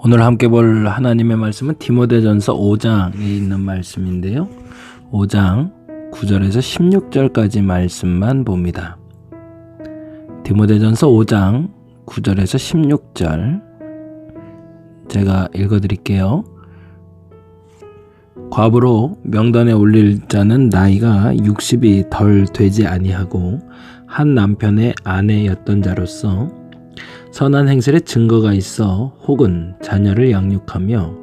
오늘 함께 볼 하나님의 말씀은 디모데전서 5장에 있는 말씀인데요. 5장 9절에서 16절까지 말씀만 봅니다. 디모데전서 5장 9절에서 16절 제가 읽어드릴게요. 과부로 명단에 올릴 자는 나이가 60이 덜 되지 아니하고 한 남편의 아내였던 자로서 선한 행실의 증거가 있어 혹은 자녀를 양육하며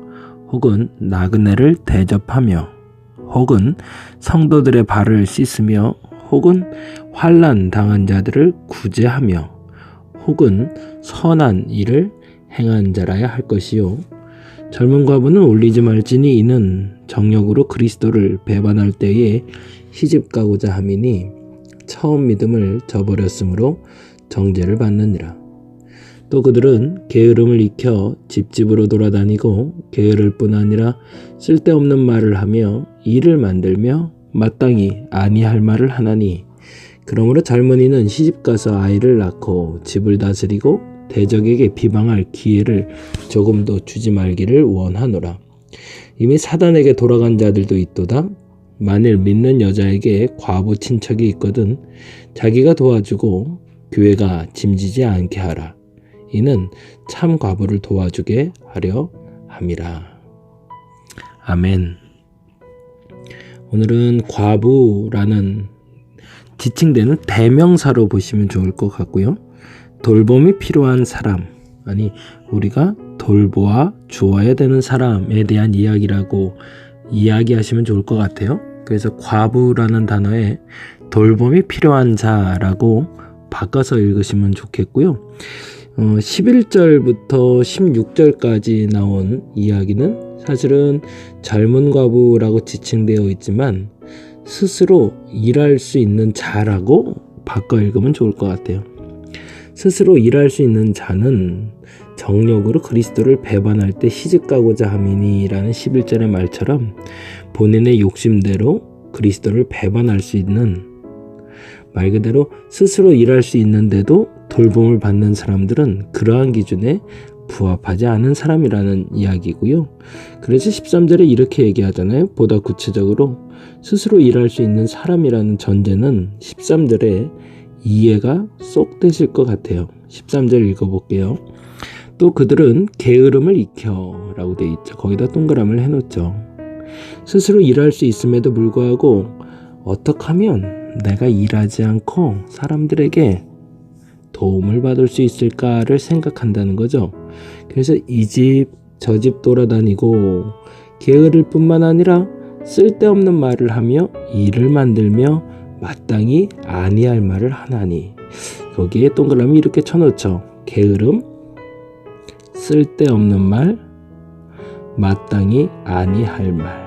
혹은 나그네를 대접하며 혹은 성도들의 발을 씻으며 혹은 환난 당한 자들을 구제하며 혹은 선한 일을 행한 자라야 할 것이요 젊은 과부는 올리지 말지니 이는 정력으로 그리스도를 배반할 때에 시집가고자 함이니 처음 믿음을 저버렸으므로 정죄를 받느니라. 또 그들은 게으름을 익혀 집집으로 돌아다니고 게으를 뿐 아니라 쓸데없는 말을 하며 일을 만들며 마땅히 아니할 말을 하나니 그러므로 젊은이는 시집가서 아이를 낳고 집을 다스리고 대적에게 비방할 기회를 조금도 주지 말기를 원하노라. 이미 사단에게 돌아간 자들도 있도다. 만일 믿는 여자에게 과부 친척이 있거든 자기가 도와주고 교회가 짐지지 않게 하라. 이는 참 과부를 도와주게 하려 함이라. 아멘. 오늘은 과부라는 지칭되는 대명사로 보시면 좋을 것 같고요. 돌봄이 필요한 사람, 아니 우리가 돌보아 주어야 되는 사람에 대한 이야기라고 이야기하시면 좋을 것 같아요. 그래서 과부라는 단어에 돌봄이 필요한 자라고 바꿔서 읽으시면 좋겠고요. 11절부터 16절까지 나온 이야기는 사실은 젊은 과부라고 지칭되어 있지만 스스로 일할 수 있는 자라고 바꿔 읽으면 좋을 것 같아요. 스스로 일할 수 있는 자는 정력으로 그리스도를 배반할 때 시집가고자 함이니라는 11절의 말처럼 본인의 욕심대로 그리스도를 배반할 수 있는, 말 그대로 스스로 일할 수 있는데도 돌봄을 받는 사람들은 그러한 기준에 부합하지 않은 사람이라는 이야기고요. 그래서 13절에 이렇게 얘기하잖아요. 보다 구체적으로 스스로 일할 수 있는 사람이라는 전제는 13절에 이해가 쏙 되실 것 같아요. 13절 읽어볼게요. 또 그들은 게으름을 익혀 라고 돼 있죠. 거기다 동그라미를 해놓죠. 스스로 일할 수 있음에도 불구하고 어떻게 하면 내가 일하지 않고 사람들에게 도움을 받을 수 있을까를 생각한다는 거죠. 그래서 이 집 저 집 돌아다니고 게으를 뿐만 아니라 쓸데없는 말을 하며 일을 만들며 마땅히 아니할 말을 하나니, 거기에 동그라미 이렇게 쳐놓죠. 게으름, 쓸데없는 말, 마땅히 아니할 말.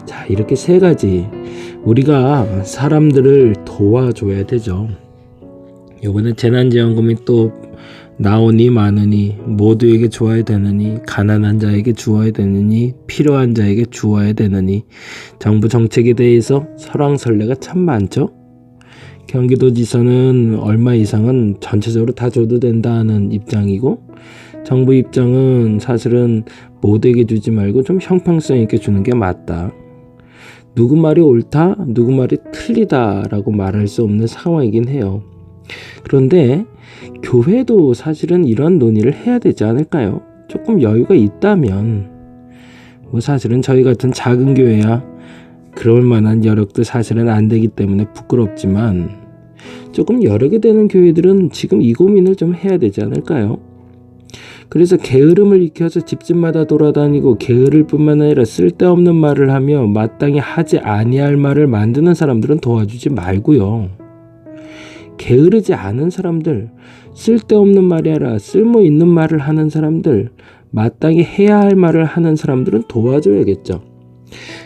자, 이렇게 세 가지 우리가 사람들을 도와줘야 되죠. 이번에 재난지원금이 또 나오니 마느니 모두에게 주어야 되느니 가난한 자에게 주어야 되느니 필요한 자에게 주어야 되느니 정부 정책에 대해서 설왕설래가 참 많죠. 경기도지사는 얼마 이상은 전체적으로 다 줘도 된다는 입장이고 정부 입장은 사실은 모두에게 주지 말고 좀 형평성 있게 주는 게 맞다. 누구 말이 옳다, 누구 말이 틀리다라고 말할 수 없는 상황이긴 해요. 그런데 교회도 사실은 이런 논의를 해야 되지 않을까요? 조금 여유가 있다면, 사실은 저희 같은 작은 교회야 그럴 만한 여력도 사실은 안 되기 때문에 부끄럽지만 조금 여력이 되는 교회들은 지금 이 고민을 좀 해야 되지 않을까요? 그래서 게으름을 익혀서 집집마다 돌아다니고 게으를 뿐만 아니라 쓸데없는 말을 하며 마땅히 하지 아니할 말을 만드는 사람들은 도와주지 말고요. 게으르지 않은 사람들, 쓸데없는 말이 아니라 쓸모 있는 말을 하는 사람들, 마땅히 해야 할 말을 하는 사람들은 도와줘야겠죠.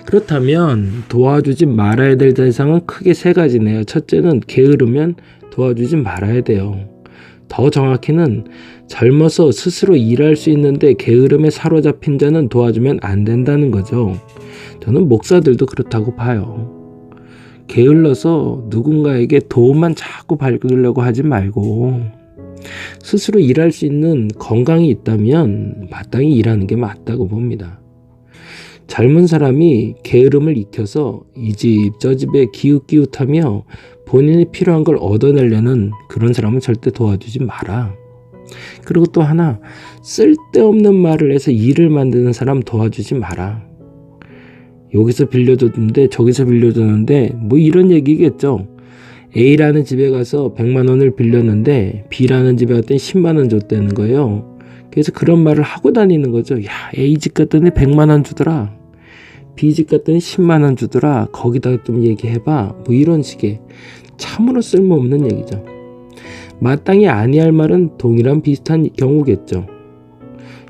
그렇다면 도와주지 말아야 될 대상은 크게 세 가지네요. 첫째는 게으르면 도와주지 말아야 돼요. 더 정확히는 젊어서 스스로 일할 수 있는데 게으름에 사로잡힌 자는 도와주면 안 된다는 거죠. 저는 목사들도 그렇다고 봐요. 게을러서 누군가에게 도움만 자꾸 받으려고 하지 말고 스스로 일할 수 있는 건강이 있다면 마땅히 일하는 게 맞다고 봅니다. 젊은 사람이 게으름을 익혀서 이 집 저 집에 기웃기웃하며 본인이 필요한 걸 얻어내려는 그런 사람은 절대 도와주지 마라. 그리고 또 하나, 쓸데없는 말을 해서 일을 만드는 사람 도와주지 마라. 여기서 빌려줬는데 저기서 빌려줬는데 뭐 이런 얘기겠죠. A라는 집에 가서 100만 원을 빌렸는데 B라는 집에 갔더니 10만 원 줬다는 거예요. 그래서 그런 말을 하고 다니는 거죠. 야, A 집 갔더니 100만 원 주더라. B 집 갔더니 10만 원 주더라. 거기다가 좀 얘기해봐. 뭐 이런 식의 참으로 쓸모없는 얘기죠. 마땅히 아니할 말은 동일한 비슷한 경우겠죠.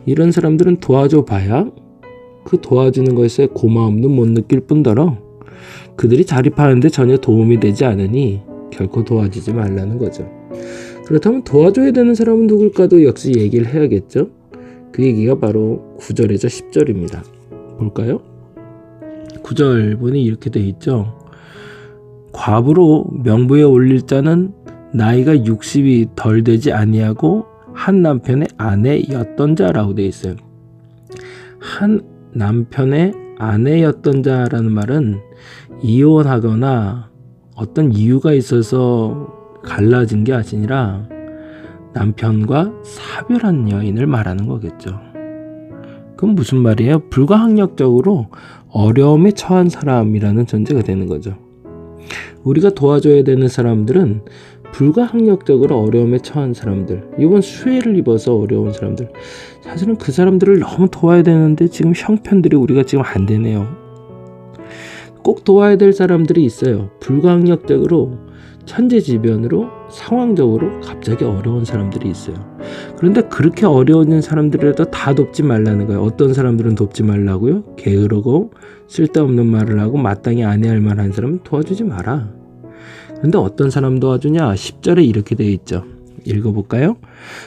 이런 사람들은 도와줘 봐야 그 도와주는 것에 고마움도 못 느낄 뿐더러 그들이 자립하는데 전혀 도움이 되지 않으니 결코 도와주지 말라는 거죠. 그렇다면 도와줘야 되는 사람은 누굴까도 역시 얘기를 해야겠죠. 그 얘기가 바로 9절에서 10절입니다. 볼까요? 9절 보니 이렇게 돼 있죠. 과부로 명부에 올릴 자는 나이가 60이 덜 되지 아니하고 한 남편의 아내였던 자라고 돼 있어요. 한 남편의 아내였던 자라는 말은 이혼하거나 어떤 이유가 있어서 갈라진 게 아니라 남편과 사별한 여인을 말하는 거겠죠. 그럼 무슨 말이에요? 불가항력적으로 어려움에 처한 사람이라는 전제가 되는 거죠. 우리가 도와줘야 되는 사람들은 불가항력적으로 어려움에 처한 사람들, 이번 수혜를 입어서 어려운 사람들, 사실은 그 사람들을 너무 도와야 되는데 지금 형편들이 우리가 지금 안 되네요. 꼭 도와야 될 사람들이 있어요. 불가항력적으로 천재지변으로 상황적으로 갑자기 어려운 사람들이 있어요. 그런데 그렇게 어려운 사람들이라도 다 돕지 말라는 거예요. 어떤 사람들은 돕지 말라고요? 게으르고 쓸데없는 말을 하고 마땅히 안 해야 할 만한 사람은 도와주지 마라. 근데 어떤 사람 도와주냐? 10절에 이렇게 되어 있죠. 읽어볼까요?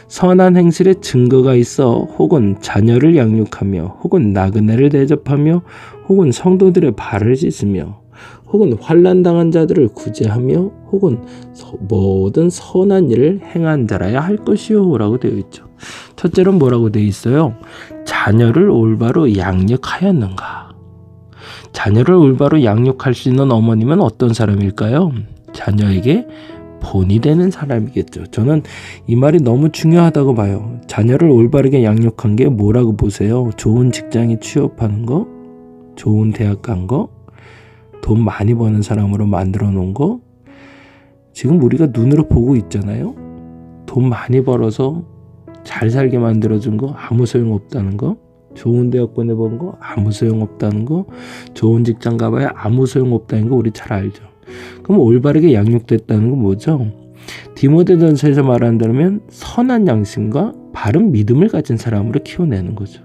선한 행실에 증거가 있어 혹은 자녀를 양육하며 혹은 나그네를 대접하며 혹은 성도들의 발을 씻으며 혹은 환난당한 자들을 구제하며 혹은 모든 선한 일을 행한 자라야 할 것이요 라고 되어 있죠. 첫째로 뭐라고 되어 있어요? 자녀를 올바로 양육하였는가? 자녀를 올바로 양육할 수 있는 어머님은 어떤 사람일까요? 자녀에게 본이 되는 사람이겠죠. 저는 이 말이 너무 중요하다고 봐요. 자녀를 올바르게 양육한 게 뭐라고 보세요? 좋은 직장에 취업하는 거? 좋은 대학 간 거? 돈 많이 버는 사람으로 만들어 놓은 거? 지금 우리가 눈으로 보고 있잖아요. 돈 많이 벌어서 잘 살게 만들어준 거 아무 소용없다는 거, 좋은 대학 보내본 거 아무 소용없다는 거, 좋은 직장 가봐야 아무 소용없다는 거 우리 잘 알죠. 그럼 올바르게 양육됐다는 건 뭐죠? 디모데전서에서 말한다면 선한 양심과 바른 믿음을 가진 사람으로 키워내는 거죠.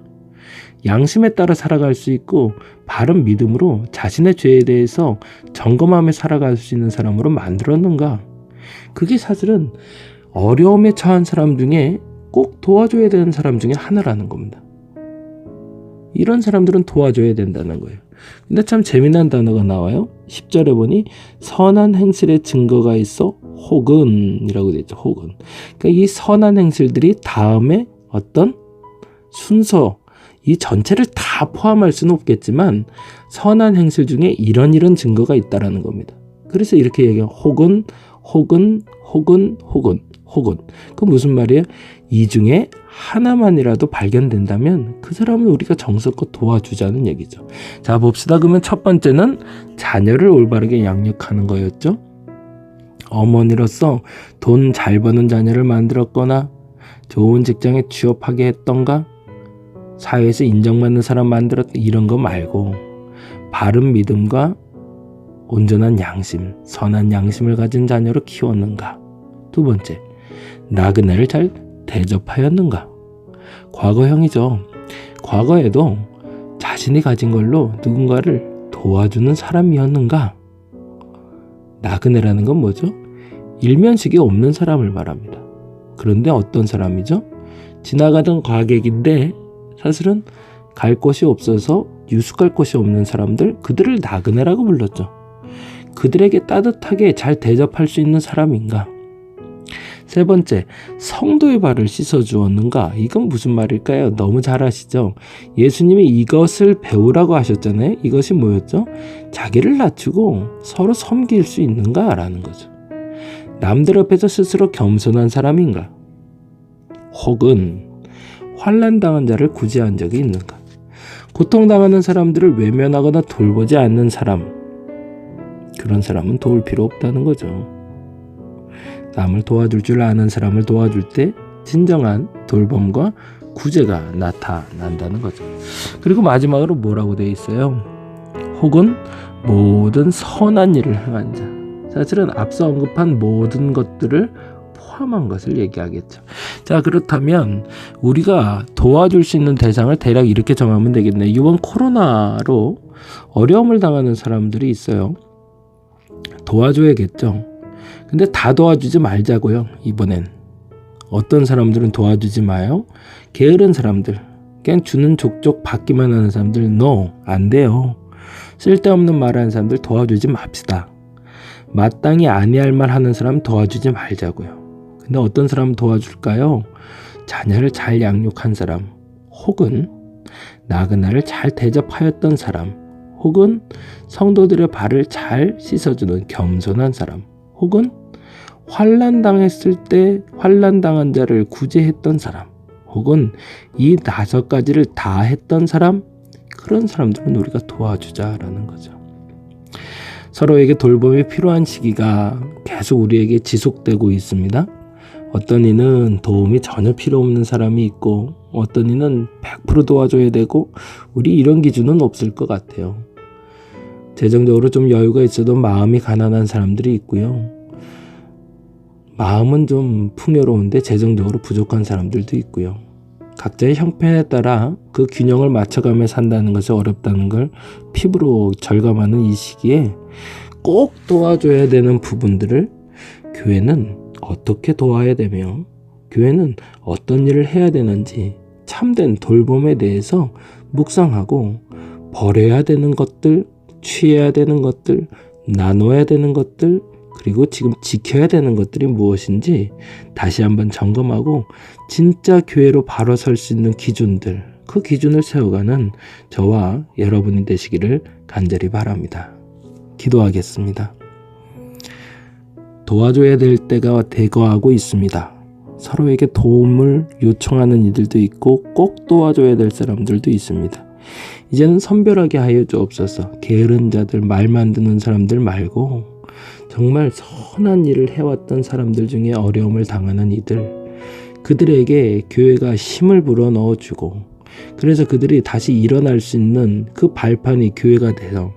양심에 따라 살아갈 수 있고 바른 믿음으로 자신의 죄에 대해서 점검하며 살아갈 수 있는 사람으로 만들었는가? 그게 사실은 어려움에 처한 사람 중에 꼭 도와줘야 되는 사람 중에 하나라는 겁니다. 이런 사람들은 도와줘야 된다는 거예요. 근데 참 재미난 단어가 나와요. 10절에 보니 선한 행실의 증거가 있어 혹은 이라고 되어 있죠. 혹은. 그러니까 이 선한 행실들이 다음에 어떤 순서, 이 전체를 다 포함할 수는 없겠지만 선한 행실 중에 이런 증거가 있다라는 겁니다. 그래서 이렇게 얘기해요. 혹은. 그 무슨 말이에요? 이 중에 하나만이라도 발견된다면 그 사람은 우리가 정성껏 도와주자는 얘기죠. 자, 봅시다. 그러면 첫 번째는 자녀를 올바르게 양육하는 거였죠. 어머니로서 돈 잘 버는 자녀를 만들었거나 좋은 직장에 취업하게 했던가, 사회에서 인정받는 사람 만들었다, 이런 거 말고 바른 믿음과 온전한 양심, 선한 양심을 가진 자녀로 키웠는가. 두 번째, 나그네를 잘 대접하였는가. 과거형이죠. 과거에도 자신이 가진 걸로 누군가를 도와주는 사람이었는가. 나그네라는 건 뭐죠? 일면식이 없는 사람을 말합니다. 그런데 어떤 사람이죠? 지나가던 과객인데 사실은 갈 곳이 없어서 유숙할 곳이 없는 사람들, 그들을 나그네라고 불렀죠. 그들에게 따뜻하게 잘 대접할 수 있는 사람인가? 세 번째, 성도의 발을 씻어주었는가? 이건 무슨 말일까요? 너무 잘 아시죠? 예수님이 이것을 배우라고 하셨잖아요. 이것이 뭐였죠? 자기를 낮추고 서로 섬길 수 있는가? 라는 거죠. 남들 앞에서 스스로 겸손한 사람인가? 혹은 환난당한 자를 구제한 적이 있는가? 고통당하는 사람들을 외면하거나 돌보지 않는 사람, 그런 사람은 도울 필요 없다는 거죠. 남을 도와줄 줄 아는 사람을 도와줄 때 진정한 돌봄과 구제가 나타난다는 거죠. 그리고 마지막으로 뭐라고 되어 있어요? 혹은 모든 선한 일을 행한 자. 사실은 앞서 언급한 모든 것들을 포함한 것을 얘기하겠죠. 자, 그렇다면 우리가 도와줄 수 있는 대상을 대략 이렇게 정하면 되겠네. 이번 코로나로 어려움을 당하는 사람들이 있어요. 도와줘야겠죠. 근데 다 도와주지 말자고요. 이번엔 어떤 사람들은 도와주지 마요. 게으른 사람들, 그냥 주는 족족 받기만 하는 사람들, no, 안 돼요. 쓸데없는 말하는 사람들 도와주지 맙시다. 마땅히 아니할 말 하는 사람 도와주지 말자고요. 근데 어떤 사람 도와줄까요? 자녀를 잘 양육한 사람, 혹은 나그네를 잘 대접하였던 사람, 혹은 성도들의 발을 잘 씻어주는 겸손한 사람, 혹은 환난당했을 때 환난당한 자를 구제했던 사람, 혹은 이 5가지를 다 했던 사람, 그런 사람들은 우리가 도와주자라는 거죠. 서로에게 돌봄이 필요한 시기가 계속 우리에게 지속되고 있습니다. 어떤 이는 도움이 전혀 필요 없는 사람이 있고, 어떤 이는 100% 도와줘야 되고, 우리 이런 기준은 없을 것 같아요. 재정적으로 좀 여유가 있어도 마음이 가난한 사람들이 있고요. 마음은 좀 풍요로운데 재정적으로 부족한 사람들도 있고요. 각자의 형편에 따라 그 균형을 맞춰가며 산다는 것이 어렵다는 걸 피부로 절감하는 이 시기에 꼭 도와줘야 되는 부분들을 교회는 어떻게 도와야 되며 교회는 어떤 일을 해야 되는지 참된 돌봄에 대해서 묵상하고 버려야 되는 것들, 취해야 되는 것들, 나눠야 되는 것들, 그리고 지금 지켜야 되는 것들이 무엇인지 다시 한번 점검하고 진짜 교회로 바로 설 수 있는 기준들, 그 기준을 세워가는 저와 여러분이 되시기를 간절히 바랍니다. 기도하겠습니다. 도와줘야 될 때가 되어가고 있습니다. 서로에게 도움을 요청하는 이들도 있고 꼭 도와줘야 될 사람들도 있습니다. 이제는 선별하게 하여 주옵소서. 게으른 자들, 말만 듣는 사람들 말고 정말 선한 일을 해왔던 사람들 중에 어려움을 당하는 이들, 그들에게 교회가 힘을 불어넣어주고 그래서 그들이 다시 일어날 수 있는 그 발판이 교회가 돼서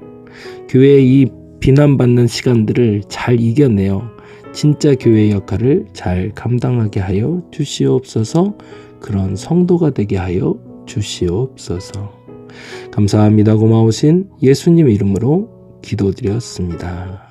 교회의 이 비난받는 시간들을 잘 이겨내어 진짜 교회의 역할을 잘 감당하게 하여 주시옵소서. 그런 성도가 되게 하여 주시옵소서. 감사합니다. 고마우신 예수님 이름으로 기도드렸습니다.